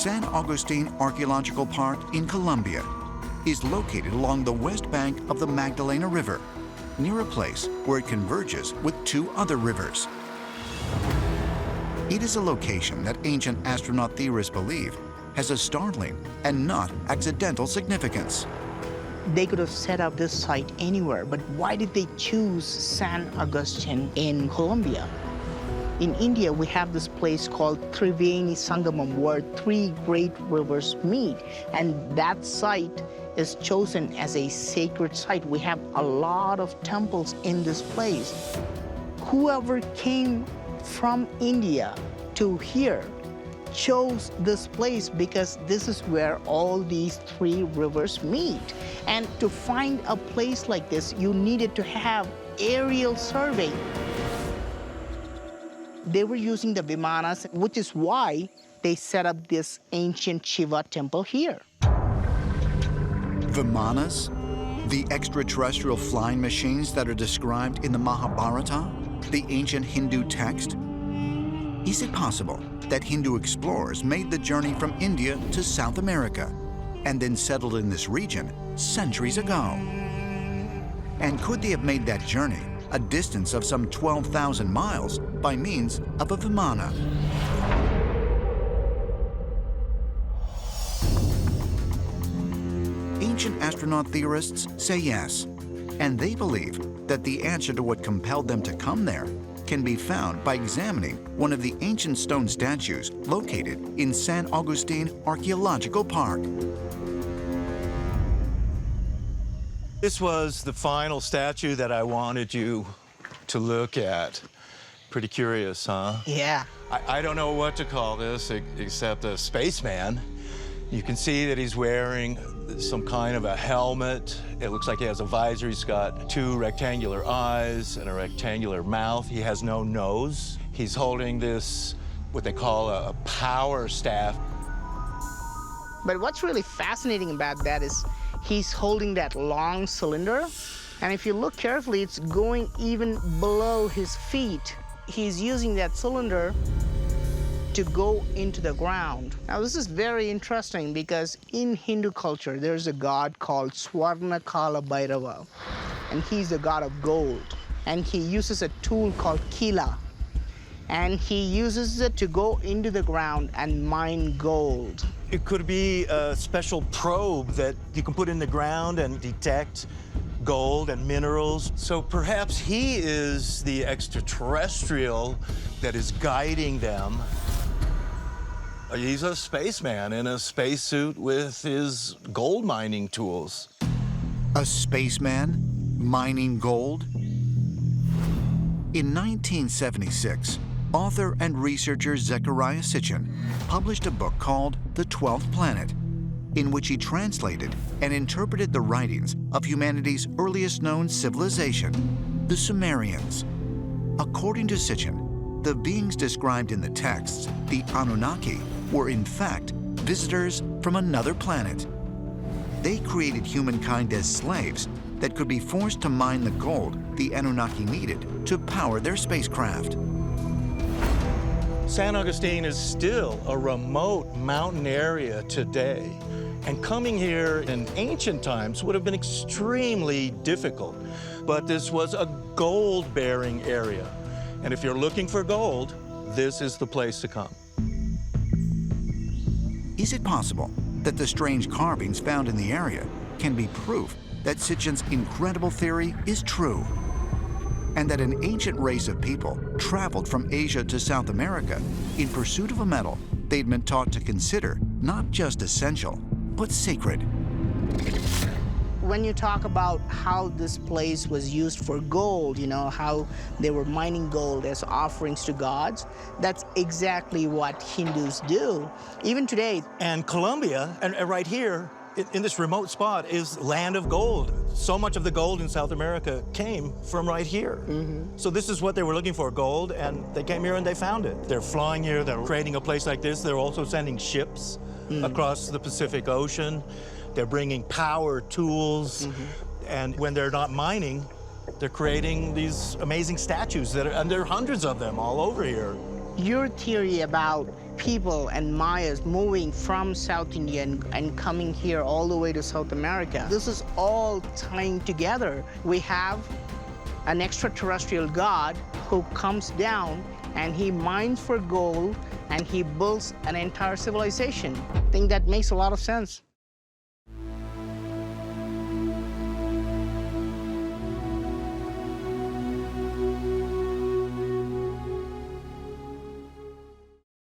San Agustine Archaeological Park in Colombia is located along the west bank of the Magdalena River, near a place where it converges with two other rivers. It is a location that ancient astronaut theorists believe has a startling and not accidental significance. They could have set up this site anywhere, but why did they choose San Agustine in Colombia? In India, we have this place called Triveni Sangamam, where three great rivers meet, and that site is chosen as a sacred site. We have a lot of temples in this place. Whoever came from India to here chose this place because this is where all these three rivers meet. And to find a place like this, you needed to have aerial survey. They were using the Vimanas, which is why they set up this ancient Shiva temple here. Vimanas? The extraterrestrial flying machines that are described in the Mahabharata, the ancient Hindu text? Is it possible that Hindu explorers made the journey from India to South America and then settled in this region centuries ago? And could they have made that journey a distance of some 12,000 miles by means of a Vimana? Ancient astronaut theorists say yes, and they believe that the answer to what compelled them to come there can be found by examining one of the ancient stone statues located in San Agustine Archaeological Park. This was the final statue that I wanted you to look at. Pretty curious, huh? Yeah. I don't know what to call this except a spaceman. You can see that he's wearing some kind of a helmet. It looks like he has a visor. He's got two rectangular eyes and a rectangular mouth. He has no nose. He's holding this, what they call a power staff. But what's really fascinating about that is he's holding that long cylinder, and if you look carefully, it's going even below his feet. He's using that cylinder to go into the ground. Now, this is very interesting because in Hindu culture, there's a god called Swarnakala Bhairava, and he's the god of gold. And he uses a tool called Kila, and he uses it to go into the ground and mine gold. It could be a special probe that you can put in the ground and detect gold and minerals. So perhaps he is the extraterrestrial that is guiding them. He's a spaceman in a spacesuit with his gold mining tools. A spaceman mining gold? In 1976, author and researcher Zecharia Sitchin published a book called The 12th Planet, in which he translated and interpreted the writings of humanity's earliest known civilization, the Sumerians. According to Sitchin, the beings described in the texts, the Anunnaki, were in fact visitors from another planet. They created humankind as slaves that could be forced to mine the gold the Anunnaki needed to power their spacecraft. San Agustine is still a remote mountain area today, and coming here in ancient times would have been extremely difficult. But this was a gold-bearing area, and if you're looking for gold, this is the place to come. Is it possible that the strange carvings found in the area can be proof that Sitchin's incredible theory is true, and that an ancient race of people traveled from Asia to South America in pursuit of a metal they'd been taught to consider not just essential, but sacred? When you talk about how this place was used for gold, you know, how they were mining gold as offerings to gods, that's exactly what Hindus do, even today. And Colombia, and right here, in this remote spot, is land of gold. So much of the gold in South America came from right here. So this is what they were looking for, gold, and they came here and they found it. They're flying here, they're creating a place like this. They're also sending ships across the Pacific Ocean. They're bringing power tools, and when they're not mining, they're creating these amazing statues, and there are hundreds of them all over here. Your theory about people and Mayas moving from South India and coming here all the way to South America. This is all tying together. We have an extraterrestrial god who comes down and he mines for gold and he builds an entire civilization. I think that makes a lot of sense.